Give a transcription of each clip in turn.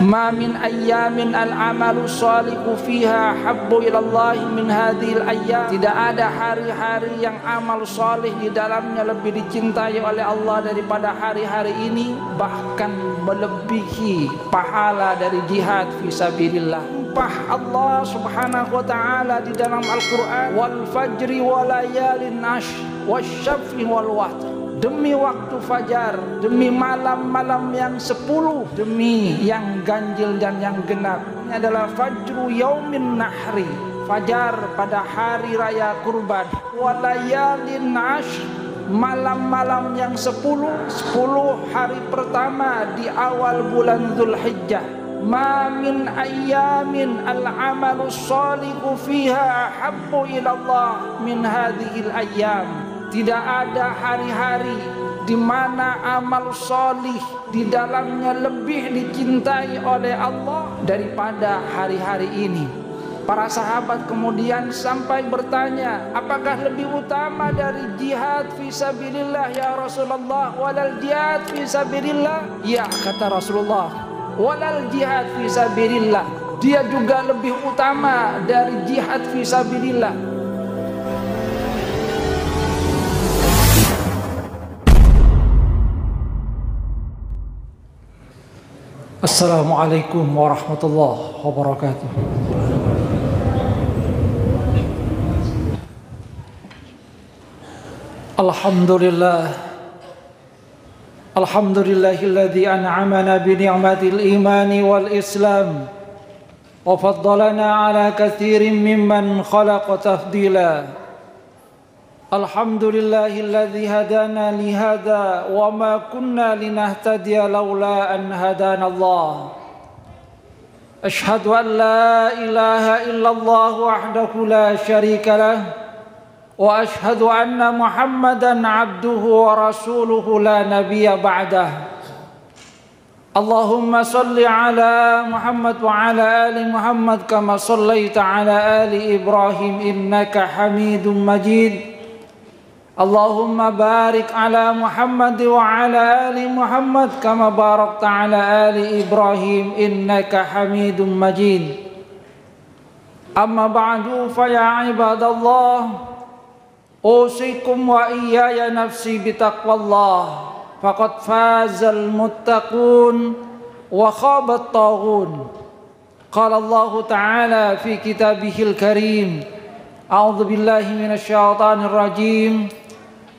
Ma min ayyamin al-amalu shalihu fiha habbu ilallahi min hadhil ayyam. Tidak ada hari-hari yang amal salih di dalamnya lebih dicintai oleh Allah daripada hari-hari ini, bahkan melebihi pahala dari jihad fisabilillah. Allah subhanahu wa ta'ala di dalam Al-Quran, wal fajri wa layalin ashr wasyaf'i wal watr. Demi waktu fajar, demi malam-malam yang 10, demi yang ganjil dan yang genap. Ini adalah fajru yaumin nahri, fajar pada hari raya kurban. Walayalin ashr, malam-malam yang 10 hari pertama di awal bulan Dzulhijjah. Ma min ayyamin al-amalu shalihu fiha habbu ilallah min hadhil ayyam. Tidak ada hari-hari di mana amal solih di dalamnya lebih dicintai oleh Allah daripada hari-hari ini. Para sahabat kemudian sampai bertanya, apakah lebih utama dari jihad fisabilillah ya Rasulullah? Walal jihad fisabilillah? Ya, kata Rasulullah, walal jihad fisabilillah. Dia juga lebih utama dari jihad fisabilillah. Assalamualaikum warahmatullahi wabarakatuh. Alhamdulillahilladzi an'amana bi ni'matil imani wal islam wa faddalana ala katsirin mimman khalaqa tafdila. Alhamdulillahilladzi hadana li hada wa ma kunna linahtadiya laula an hadana Allah. Ashhadu an la ilaha illallah wahdahu la syarika lah wa ashhadu anna Muhammadan abduhu wa rasuluhu la nabiyya ba'dah. Allahumma salli ala Muhammad wa ala ali Muhammad kama sallaita ala ali Ibrahim innaka Hamidum Majid. Allahumma barik ala Muhammad wa ala ali Muhammad kama barakta ala ali Ibrahim innaka Hamidum Majid. Amma ba'du fa ya ibadallah, usikum wa iyaya nafsi bitaqwallah, faqad fazal muttaqun wa khabat taghun. Qala Allah ta'ala fi kitabihil karim, a'udzu billahi minasy syaithanir rajim.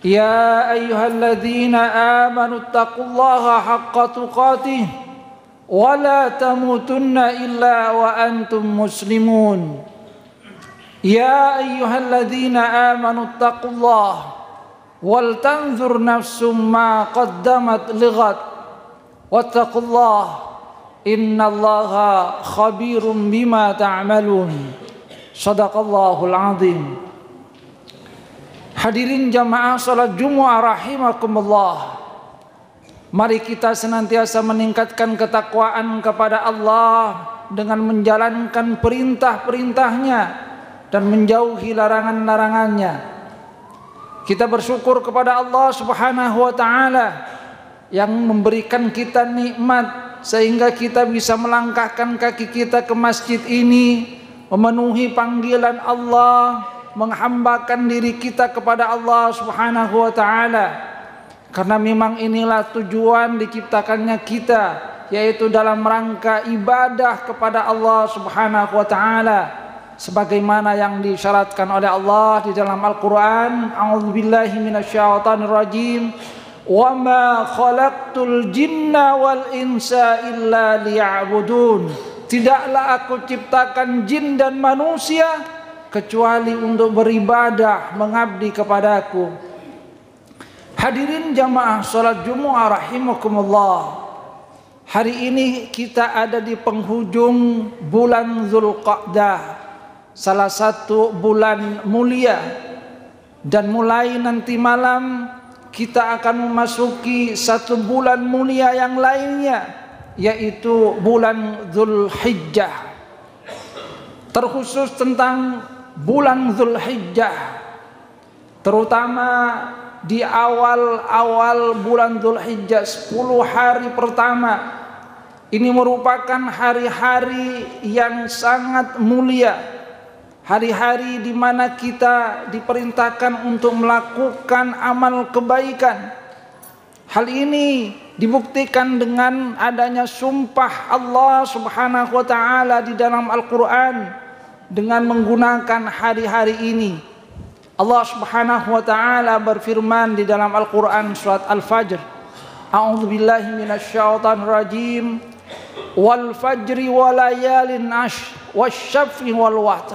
Ya ayyuhalladzina amanu taqullaha haqqa tuqatih wa la tamutunna illa wa antum muslimun. Ya ayyuhalladzina amanu taqullaha wal tanzur nafsum ma qaddamat lighad wattaqullaha innallaha khabirum bima ta'malun. Shadaqallahul azim. Hadirin jamaah salat Jumat rahimakumullah. Mari kita senantiasa meningkatkan ketakwaan kepada Allah dengan menjalankan perintah-perintahnya dan menjauhi larangan-larangannya. Kita bersyukur kepada Allah Subhanahu wa ta'ala yang memberikan kita nikmat sehingga kita bisa melangkahkan kaki kita ke masjid ini, memenuhi panggilan Allah, menghambakan diri kita kepada Allah Subhanahu wa ta'ala. Karena memang inilah tujuan diciptakannya kita, yaitu dalam rangka ibadah kepada Allah Subhanahu wa ta'ala, sebagaimana yang disyaratkan oleh Allah di dalam Al-Quran. A'udzubillahi minasyaitonir rajim. Wa ma khalaqtul jinna wal insa illa liya'budun. Tidaklah aku ciptakan jin dan manusia kecuali untuk beribadah, mengabdi kepadaku. Hadirin jamaah salat Jumat rahimakumullah. Hari ini kita ada di penghujung bulan Dzulqa'dah, salah satu bulan mulia, dan mulai nanti malam kita akan memasuki satu bulan mulia yang lainnya, yaitu bulan Dzulhijjah. terkhusus tentang bulan Dzulhijjah, terutama di awal-awal bulan Dzulhijjah, 10 hari pertama. Ini merupakan hari-hari yang sangat mulia, hari-hari di mana kita diperintahkan untuk melakukan amal kebaikan. Hal ini dibuktikan dengan adanya sumpah Allah Subhanahu wa taala di dalam Al-Qur'an dengan menggunakan hari-hari ini. Allah Subhanahu wa taala berfirman di dalam Al-Qur'an surat Al-Fajr, A'udzubillahi minasyaitonir rajim. Wal fajri walayalin ashr wasyaf'i wal watr.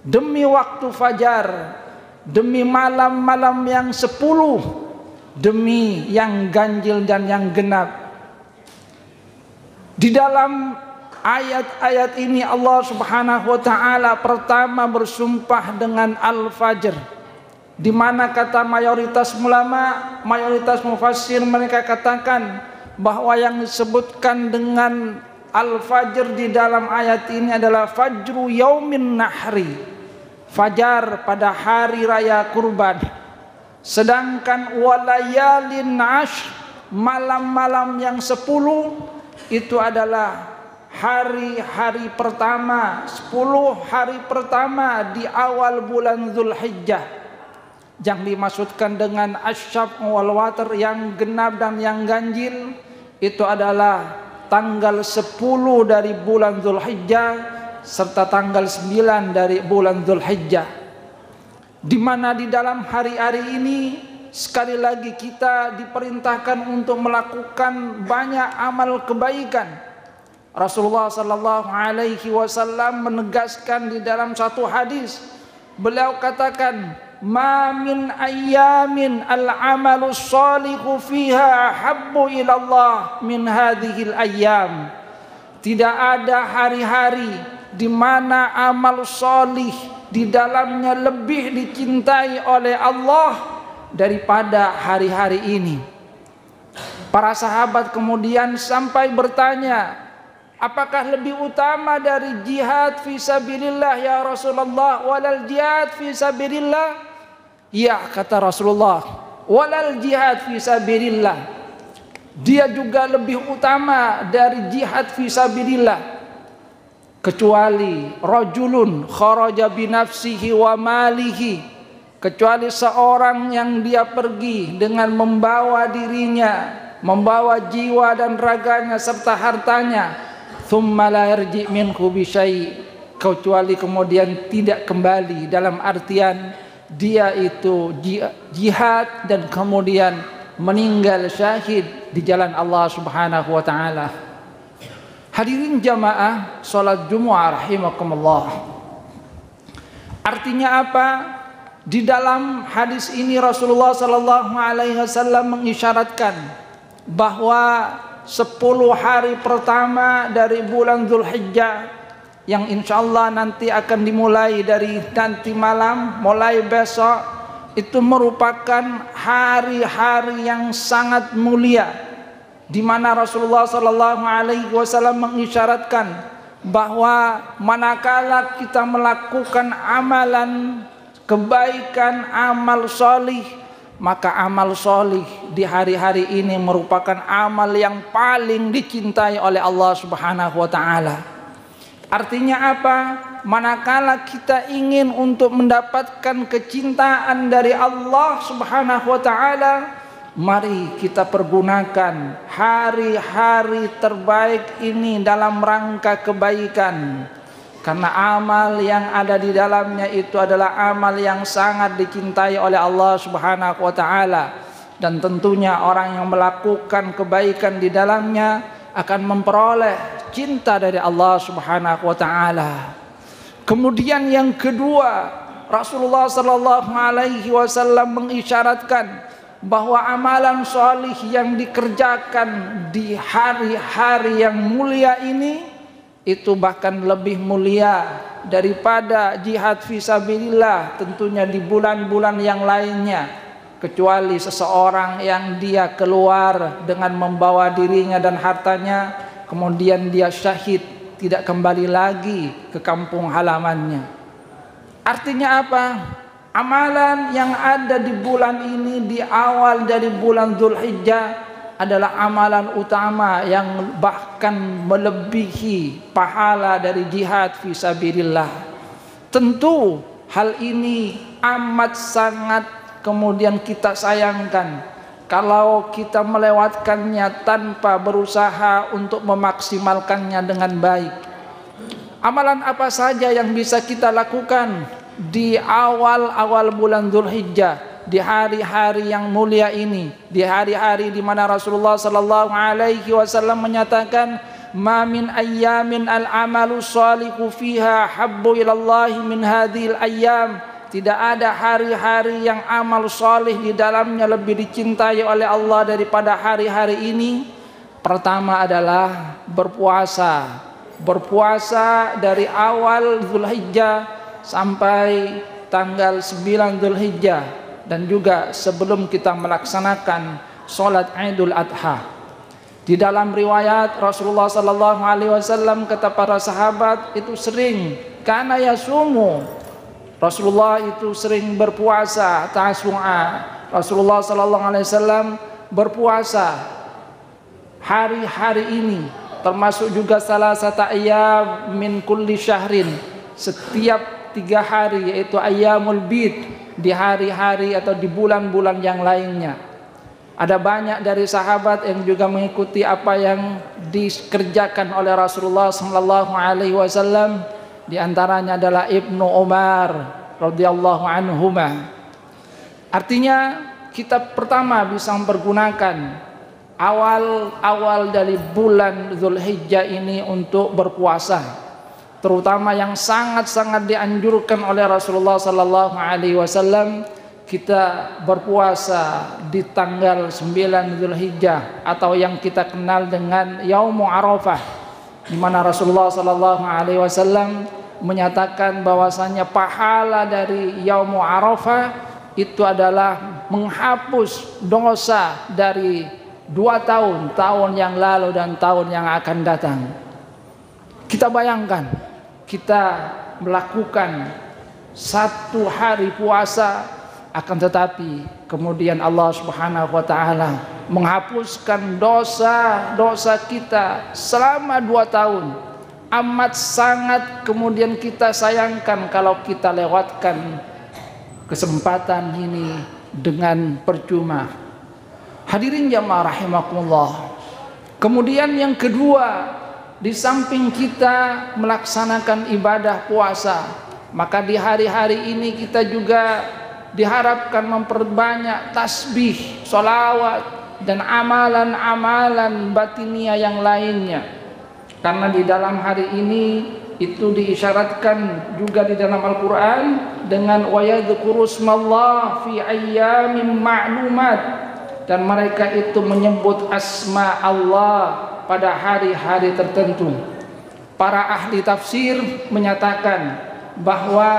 Demi waktu fajar, demi malam-malam yang 10, demi yang ganjil dan yang genap. Di dalam ayat-ayat ini Allah Subhanahu wa taala pertama bersumpah dengan Al-Fajr, di mana kata mayoritas ulama, mayoritas mufassir, mereka katakan bahwa yang disebutkan dengan Al-Fajr di dalam ayat ini adalah fajru yaumin nahri, fajar pada hari raya kurban. Sedangkan walayalin ashr, malam-malam yang 10, itu adalah hari-hari pertama, 10 hari pertama di awal bulan Dzulhijjah. Yang dimaksudkan dengan asyaf wal watr, yang genap dan yang ganjil, itu adalah tanggal 10 dari bulan Dzulhijjah serta tanggal 9 dari bulan Dzulhijjah, di mana di dalam hari-hari ini sekali lagi kita diperintahkan untuk melakukan banyak amal kebaikan. Rasulullah sallallahu alaihi wasallam menegaskan di dalam satu hadis, beliau katakan, ma min ayyamin al-amalu shalihu fiha habbu ilallah min hadhil ayyam. Tidak ada hari-hari di mana amal sholih di dalamnya lebih dicintai oleh Allah daripada hari-hari ini. Para sahabat kemudian sampai bertanya, apakah lebih utama dari jihad fi sabilillah ya Rasulullah? Walal jihad fi sabilillah? Ya, kata Rasulullah, walal jihad fi sabilillah. Dia juga lebih utama dari jihad fi sabilillah, kecuali rajulun kharaja bi nafsihi wa malihi, kecuali seorang yang dia pergi dengan membawa dirinya, membawa jiwa dan raganya serta hartanya, thumma la yarji minhu bi syai', kecuali kemudian tidak kembali, dalam artian dia itu jihad dan kemudian meninggal syahid di jalan Allah Subhanahu wa taala. Hadirin jamaah salat Jumat rahimakumullah. Artinya apa? Di dalam hadis ini Rasulullah sallallahu alaihi wasallam mengisyaratkan bahwa 10 hari pertama dari bulan Dzulhijjah, yang insyaallah nanti akan dimulai dari nanti malam, mulai besok, itu merupakan hari-hari yang sangat mulia, di mana Rasulullah sallallahu alaihi wasallam mengisyaratkan bahwa manakala kita melakukan amalan kebaikan, amal solih, maka amal solih di hari-hari ini merupakan amal yang paling dicintai oleh Allah Subhanahu wa taala. Artinya apa? Manakala kita ingin untuk mendapatkan kecintaan dari Allah Subhanahu wa taala, mari kita pergunakan hari-hari terbaik ini dalam rangka kebaikan. Karena amal yang ada di dalamnya itu adalah amal yang sangat dicintai oleh Allah Subhanahu wa taala, dan tentunya orang yang melakukan kebaikan di dalamnya akan memperoleh cinta dari Allah Subhanahu wa taala. Kemudian yang kedua, Rasulullah sallallahu alaihi wasallam mengisyaratkan bahwa amalan solih yang dikerjakan di hari-hari yang mulia ini itu bahkan lebih mulia daripada jihad fisabilillah, tentunya di bulan-bulan yang lainnya, kecuali seseorang yang dia keluar dengan membawa dirinya dan hartanya, kemudian dia syahid, tidak kembali lagi ke kampung halamannya. Artinya apa? Amalan yang ada di bulan ini, di awal dari bulan Dzulhijjah, adalah amalan utama yang bahkan melebihi pahala dari jihad fisabilillah. Tentu hal ini amat sangat kemudian kita sayangkan kalau kita melewatkannya tanpa berusaha untuk memaksimalkannya dengan baik. Amalan apa saja yang bisa kita lakukan di awal-awal bulan Dzulhijjah, di hari-hari yang mulia ini, di hari-hari di mana Rasulullah sallallahu alaihi wasallam menyatakan, "Ma min ayyamin al-amalu shalihu fiha habbu ilallahi min hadhil ayyam." Tidak ada hari-hari yang amal salih di dalamnya lebih dicintai oleh Allah daripada hari-hari ini. Pertama adalah berpuasa. Berpuasa dari awal Dzulhijjah sampai tanggal 9 Dzulhijjah, dan juga sebelum kita melaksanakan sholat Idul Adha. Di dalam riwayat Rasulullah sallallahu alaihi wasallam kata para sahabat itu sering kana yasumu. Rasulullah itu sering berpuasa Tasu'a. Rasulullah sallallahu alaihi wasallam berpuasa hari-hari ini, termasuk juga salah satu ayyam min kulli syahrin, setiap 3 hari, yaitu ayyamul bid, di hari-hari atau di bulan-bulan yang lainnya. Ada banyak dari sahabat yang juga mengikuti apa yang dikerjakan oleh Rasulullah sallallahu alaihi wasallam. Di antaranya adalah Ibnu Umar radhiyallahu anhuma. Artinya kita pertama bisa mempergunakan awal-awal dari bulan Dzulhijjah ini untuk berpuasa, terutama yang sangat-sangat dianjurkan oleh Rasulullah sallallahu alaihi wasallam, kita berpuasa di tanggal 9 Dzulhijjah atau yang kita kenal dengan Yaumu Arafah, di mana Rasulullah sallallahu alaihi wasallam menyatakan bahwasanya pahala dari Yaumu Arafah itu adalah menghapus dosa dari 2 tahun yang lalu dan tahun yang akan datang. Kita bayangkan, kita melakukan 1 hari puasa, akan tetapi kemudian Allah Subhanahu wa taala menghapuskan dosa-dosa kita selama 2 tahun. Amat sangat kemudian kita sayangkan kalau kita lewatkan kesempatan ini dengan percuma. Hadirin jamaah rahimakumullah. Kemudian yang kedua, di samping kita melaksanakan ibadah puasa, maka di hari-hari ini kita juga diharapkan memperbanyak tasbih, sholawat, dan amalan-amalan batiniah yang lainnya. Karena di dalam hari ini itu diisyaratkan juga di dalam Al-Quran dengan wa yadhkurusmallah fi ayyamin ma'lumat, dan mereka itu menyebut asma Allah pada hari-hari tertentu. Para ahli tafsir menyatakan bahwa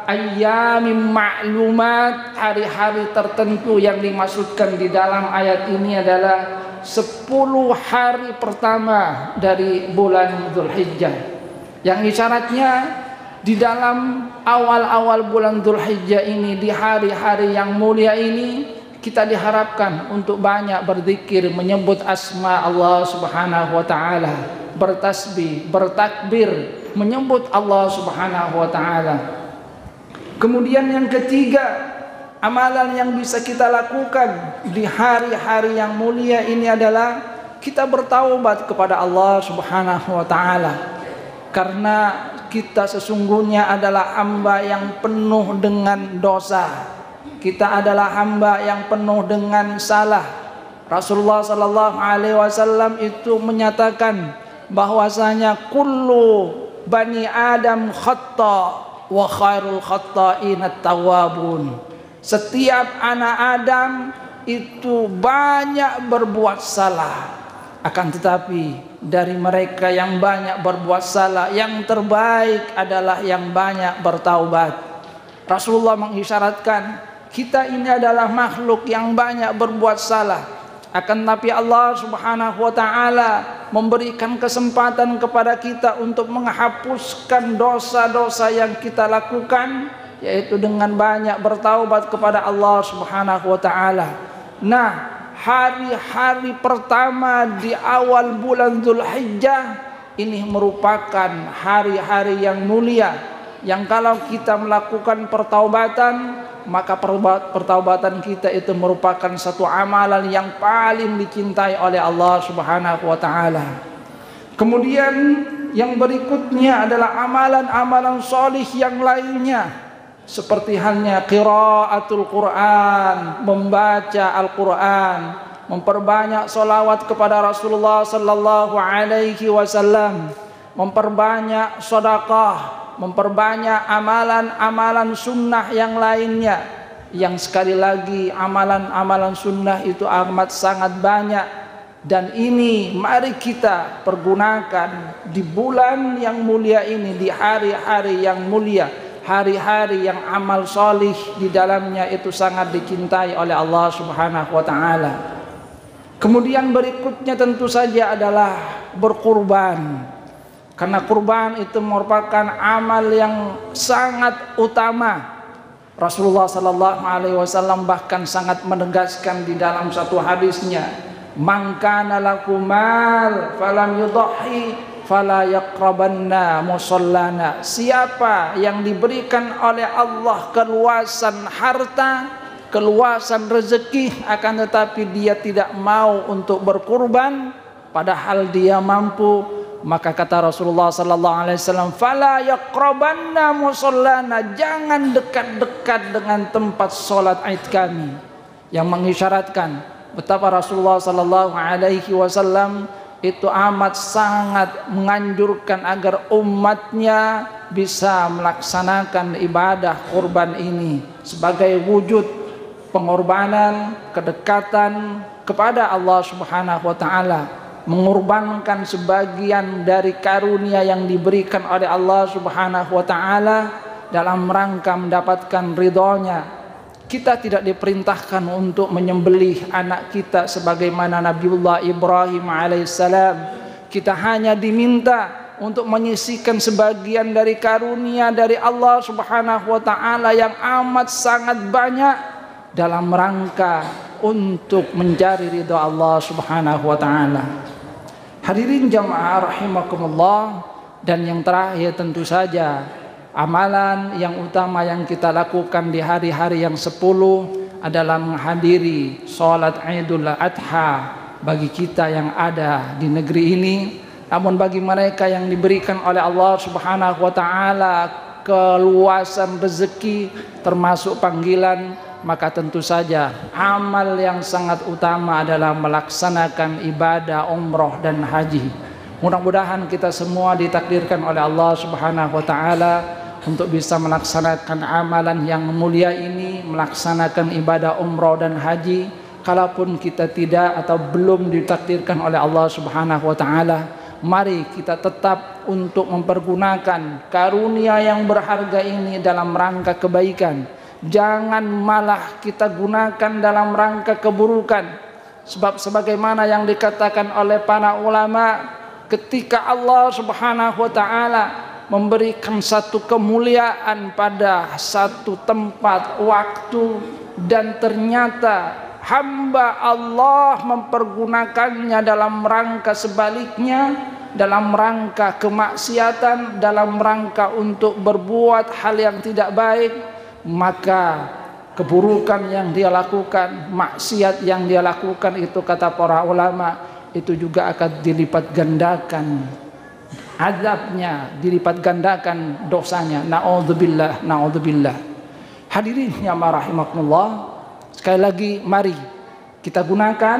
ayyamin ma'lumat, hari-hari tertentu yang dimaksudkan di dalam ayat ini adalah 10 hari pertama dari bulan Dzulhijjah, yang isyaratnya di dalam awal-awal bulan Dzulhijjah ini, di hari-hari yang mulia ini, kita diharapkan untuk banyak berzikir, menyebut asma Allah Subhanahu wa taala, bertasbih, bertakbir, menyebut Allah Subhanahu wa taala. Kemudian yang ketiga, amalan yang bisa kita lakukan di hari-hari yang mulia ini adalah kita bertaubat kepada Allah Subhanahu wa taala. Karena kita sesungguhnya adalah hamba yang penuh dengan dosa. Kita adalah hamba yang penuh dengan salah. Rasulullah sallallahu alaihi wasallam itu menyatakan bahwasanya kullu bani Adam khata wa khairul khata'in at-tawwabun. Setiap anak Adam itu banyak berbuat salah, akan tetapi dari mereka yang banyak berbuat salah, yang terbaik adalah yang banyak bertaubat. Rasulullah mengisyaratkan kita ini adalah makhluk yang banyak berbuat salah, Akan tapi Allah Subhanahu wa taala memberikan kesempatan kepada kita untuk menghapuskan dosa-dosa yang kita lakukan, yaitu dengan banyak bertaubat kepada Allah Subhanahu wa taala. Nah, hari-hari pertama di awal bulan Dzulhijjah ini merupakan hari-hari yang mulia, yang kalau kita melakukan pertaubatan, maka pertaubatan kita itu merupakan satu amalan yang paling dicintai oleh Allah Subhanahu wa taala. Kemudian yang berikutnya adalah amalan-amalan solih yang lainnya, seperti halnya qiraatul Quran, membaca Al-Quran, memperbanyak solawat kepada Rasulullah sallallahu alaihi wasallam, memperbanyak sedekah, memperbanyak amalan-amalan sunnah yang lainnya, yang sekali lagi amalan-amalan sunnah itu amat sangat banyak, dan ini mari kita pergunakan di bulan yang mulia ini, di hari-hari yang mulia, hari-hari yang amal solih di dalamnya itu sangat dicintai oleh Allah Subhanahu wa taala. Kemudian berikutnya tentu saja adalah berkurban. Karena kurban itu merupakan amal yang sangat utama. Rasulullah sallallahu alaihi wasallam bahkan sangat menegaskan di dalam satu hadisnya, "Man kana lahu mal falam yudhi fala yaqrabanna musallana." Siapa yang diberikan oleh Allah keluasan harta, keluasan rezeki, akan tetapi dia tidak mau untuk berkurban padahal dia mampu, maka kata Rasulullah sallallahu alaihi wasallam, "Fala yaqrabanna musallana." Jangan dekat-dekat dengan tempat salat Id kami. Yang mengisyaratkan betapa Rasulullah sallallahu alaihi wasallam itu amat sangat menganjurkan agar umatnya bisa melaksanakan ibadah kurban ini sebagai wujud pengorbanan, kedekatan kepada Allah Subhanahu wa taala, mengorbankan sebagian dari karunia yang diberikan oleh Allah Subhanahu wa taala dalam rangka mendapatkan ridhonya. Kita tidak diperintahkan untuk menyembelih anak kita sebagaimana Nabiullah Ibrahim alaihissalam. Kita hanya diminta untuk menyisihkan sebagian dari karunia dari Allah Subhanahu wa taala yang amat sangat banyak dalam rangka untuk mencari ridho Allah Subhanahu wa taala. Hadirin jamaah rahimakumullah, dan yang terakhir tentu saja amalan yang utama yang kita lakukan di hari-hari yang 10 adalah menghadiri sholat Idul Adha bagi kita yang ada di negeri ini. Namun bagi mereka yang diberikan oleh Allah Subhanahu wa taala keluasan rezeki termasuk panggilan, maka tentu saja amal yang sangat utama adalah melaksanakan ibadah umroh dan haji. Mudah-mudahan kita semua ditakdirkan oleh Allah Subhanahu wa taala untuk bisa melaksanakan amalan yang mulia ini, melaksanakan ibadah umroh dan haji. Kalaupun kita tidak atau belum ditakdirkan oleh Allah Subhanahu wa taala, mari kita tetap untuk mempergunakan karunia yang berharga ini dalam rangka kebaikan. Jangan malah kita gunakan dalam rangka keburukan. Sebab sebagaimana yang dikatakan oleh para ulama, ketika Allah Subhanahu wa taala memberikan satu kemuliaan pada satu tempat, waktu, dan ternyata hamba Allah mempergunakannya dalam rangka sebaliknya, dalam rangka kemaksiatan, dalam rangka untuk berbuat hal yang tidak baik, maka keburukan yang dia lakukan, maksiat yang dia lakukan itu, kata para ulama, itu juga akan dilipat gandakan azabnya, dilipat gandakan dosanya. Na'udzubillah, na'udzubillah. Hadirin yang rahimakumullah, sekali lagi mari kita gunakan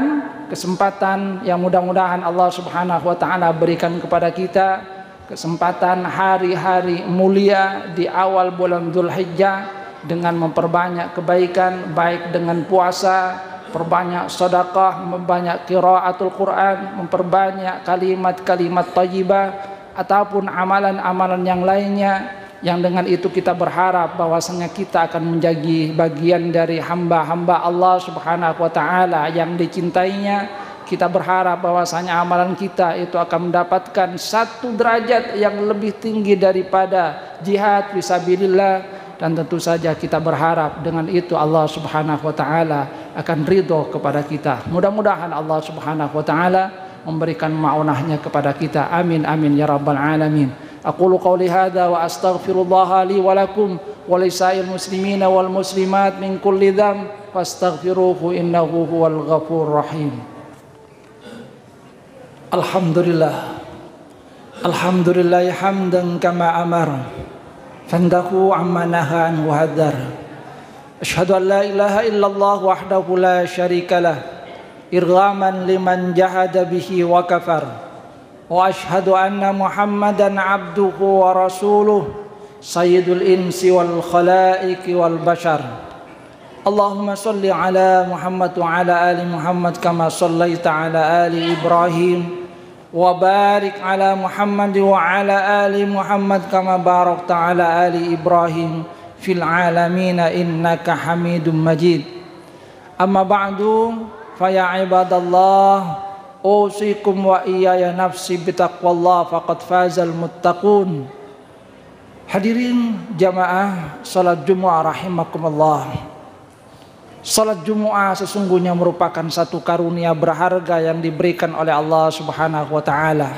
kesempatan yang mudah-mudahan Allah Subhanahu wa taala berikan kepada kita, kesempatan hari-hari mulia di awal bulan Dzulhijjah, dengan memperbanyak kebaikan, baik dengan puasa, perbanyak sedekah, memperbanyak qiraatul Quran, memperbanyak kalimat-kalimat thayyibah, ataupun amalan-amalan yang lainnya. yang dengan itu kita berharap bahwasanya kita akan menjadi bagian dari hamba-hamba Allah Subhanahu wa taala yang dicintainya. Kita berharap bahwasanya amalan kita itu akan mendapatkan satu derajat yang lebih tinggi daripada jihad fisabilillah, dan tentu saja kita berharap dengan itu Allah Subhanahu wa taala akan ridho kepada kita. Mudah-mudahan Allah Subhanahu wa taala memberikan ma'unahnya kepada kita. Amin amin ya rabbal alamin. Aqulu qawli hadza wa astaghfirullah li wa lakum wa lisa'il muslimina wal muslimat min kulli dzamb fastaghfiruhu innahu huwal ghafurur rahim. Alhamdulillah, alhamdulillah hamdan kama amar, fandahu amma naha anhu hadar. Ashhadu an la ilaha illallah wahdahu la syarika lah, irghaman liman jahada bihi wa kafar. Wa ashhadu anna Muhammadan abduhu wa rasuluh, sayyidul insi wal khalaiqi wal bashar. Allahumma salli ala Muhammad wa ala ali Muhammad kama sallaita ala ali Ibrahim, wa barik ala Muhammad wa ala ali Muhammad kama barakta ala ali Ibrahim fil alamin innaka Hamidum Majid. Amma ba'du, fa ya ibadallah, usikum wa iyaya nafsi bitaqwallah faqad fazal muttaqun. Hadirin jamaah salat Jumat rahimakumullah. Salat Jumat sesungguhnya merupakan satu karunia berharga yang diberikan oleh Allah Subhanahu wa taala.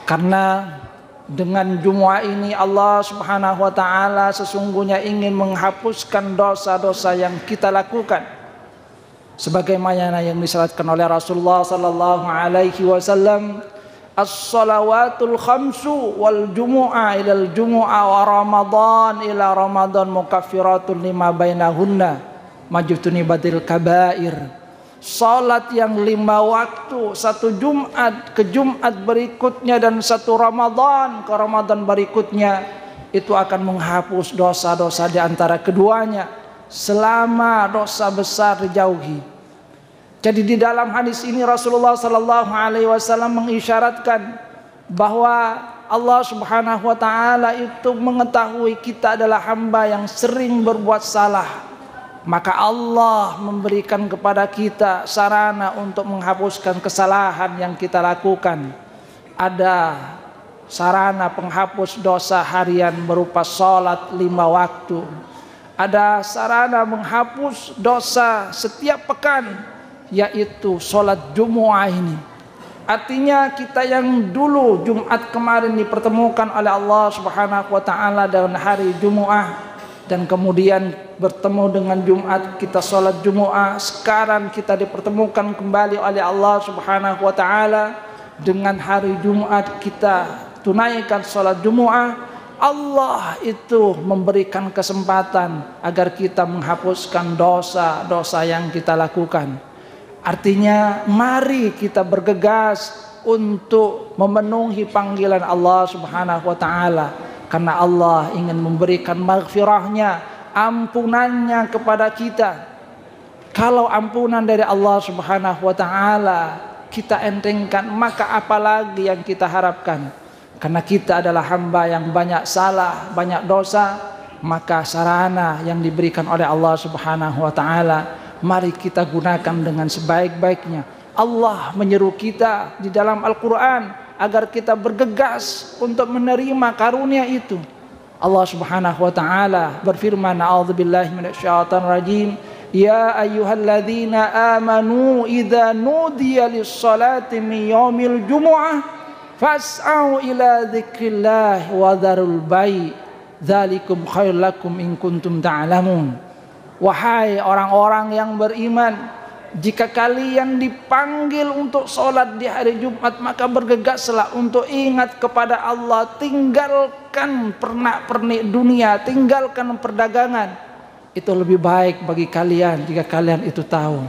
Karena dengan Jumat ini Allah Subhanahu wa taala sesungguhnya ingin menghapuskan dosa-dosa yang kita lakukan. Sebagaimana yang disyaratkan oleh Rasulullah sallallahu alaihi wasallam, as-salawatul khamsu wal jumu'ah ilal jumu'ah wa ramadan ila ramadan mukaffiratun lima bainahunna majutuni badil kabair. Salat yang 5 waktu, satu Jumat ke Jumat berikutnya dan satu Ramadan ke Ramadan berikutnya, itu akan menghapus dosa-dosa di antara keduanya selama dosa besar dijauhi. Jadi di dalam hadis ini Rasulullah sallallahu alaihi wasallam mengisyaratkan bahwa Allah Subhanahu wa taala itu mengetahui kita adalah hamba yang sering berbuat salah. Maka Allah memberikan kepada kita sarana untuk menghapuskan kesalahan yang kita lakukan. Ada sarana penghapus dosa harian berupa sholat 5 waktu. Ada sarana menghapus dosa setiap pekan, yaitu sholat Jumat ini. Artinya kita yang dulu Jumat kemarin dipertemukan oleh Allah Subhanahu wa taala dengan hari Jumat, dan kemudian bertemu dengan Jumat kita sholat Jumat, sekarang kita dipertemukan kembali oleh Allah Subhanahu wa taala dengan hari Jumat kita tunaikan sholat Jumat. Allah itu memberikan kesempatan agar kita menghapuskan dosa-dosa yang kita lakukan. Artinya mari kita bergegas untuk memenuhi panggilan Allah Subhanahu wa taala. Karena Allah ingin memberikan maghfirahnya, ampunannya kepada kita. Kalau ampunan dari Allah Subhanahu wa taala kita entengkan, maka apalagi yang kita harapkan? Karena kita adalah hamba yang banyak salah, banyak dosa, maka sarana yang diberikan oleh Allah Subhanahu wa taala mari kita gunakan dengan sebaik-baiknya. Allah menyeru kita di dalam Al-Qur'an agar kita bergegas untuk menerima karunia itu. Allah Subhanahu wa taala berfirman, a'udzubillahi minasyaitonir rajim, ya ayyuhalladzina amanu idza nudiya lis-salati min yaumil jumu'ah fas'au ila dzikrillah wa dzarul bai' dzalikum khairul lakum in kuntum ta'lamun. Wahai orang-orang yang beriman, jika kalian dipanggil untuk sholat di hari Jumat, maka bergegaslah untuk ingat kepada Allah. Tinggalkan pernak-pernik dunia, tinggalkan perdagangan. Itu lebih baik bagi kalian jika kalian itu tahu.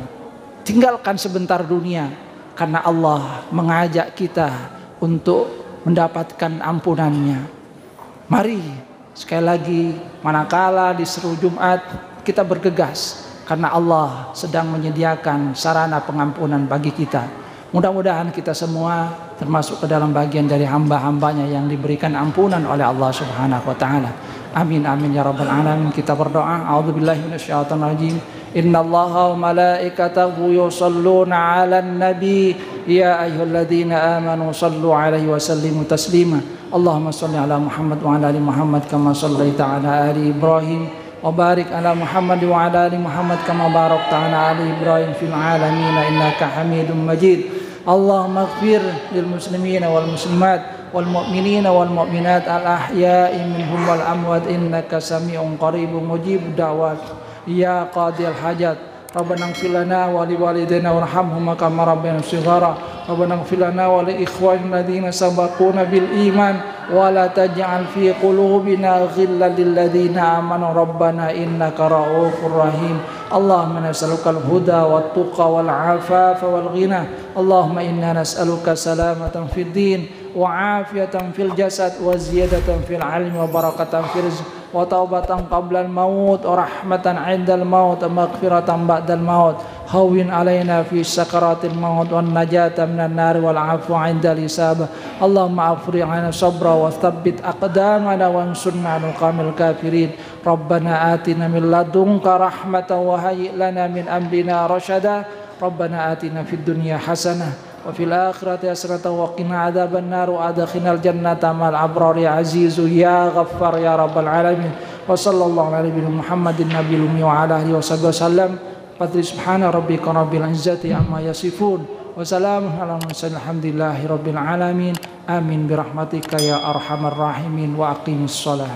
Tinggalkan sebentar dunia, karena Allah mengajak kita untuk mendapatkan ampunannya. Mari sekali lagi, manakala diseru Jumat, kita bergegas. Karena Allah sedang menyediakan sarana pengampunan bagi kita. Mudah-mudahan kita semua termasuk ke dalam bagian dari hamba-hambanya yang diberikan ampunan oleh Allah Subhanahu wa taala. Amin amin ya rabbal alamin. Kita berdoa. A'udzubillahi minasyaitonir rajim. Innallaha wa malaikatahu yusholluna 'alan nabi ya ayyuhalladzina amanu shallu 'alaihi wa sallimu taslima. Allahumma shalli 'ala Muhammad wa 'ala ali Muhammad kama shallaita 'ala ali Ibrahim wa barik 'ala Muhammad wa 'ala ali Muhammad kama barakta 'ala ali Ibrahim fil 'alamin innaka Hamidum Majid. Allahumma ighfir lil muslimina wal muslimat wal mu'minina wal mu'minat al ahya'i minhum wal amwat innaka sami'un qaribun mujibud da'wat ya qadil hajat. Rabbana ighfir lana wa li walidayna warhamhum kama rabbayana shighara. Rabbana ighfir lana wa li ikhwanina alladziina sabaquna bil iman wa la taj'al fi qulubina ghillan lil ladziina amanu rabbana innaka ra'ufur rahim. Allahumma nas'aluka al-huda wat tuqa wal 'afafa wal ghina. Allahumma inna nas'aluka salamatan fid din wa 'afiyatan fil jasad wa ziyadatan fil 'ilmi wa barakatan fil rizq wa taubatan qabla al-maut wa rahmatan 'inda al-maut wa maghfiratan ba'da al-maut. Hawwin 'alaina fi sakaratil maut wan najata minan nar wal 'afwa 'inda al-hisab. Allahumma afrigh 'alaina sabra wa tsabbit aqdamana wansurna 'alal qawmil kafirin. Rabbana atina min ladunka rahmatan wa hayyi' lana min amrina rasyada. Rabbana atina fid dunya hasanah wa fil akhirati hasanatan wa qina adzaban nar wa adkhilnal jannata ma'al abrar ya azizu ya ghaffar ya rabbal alamin. Wa sallallahu ala nabiyyina Muhammadin nabiyil ummi wa ala alihi wasallam. Fadli subhana rabbika rabbil izzati amma yasifun wa salamun ala mursalin alhamdulillahi rabbil alamin. Amin birahmatika ya arhamar rahimin wa aqimis shalah.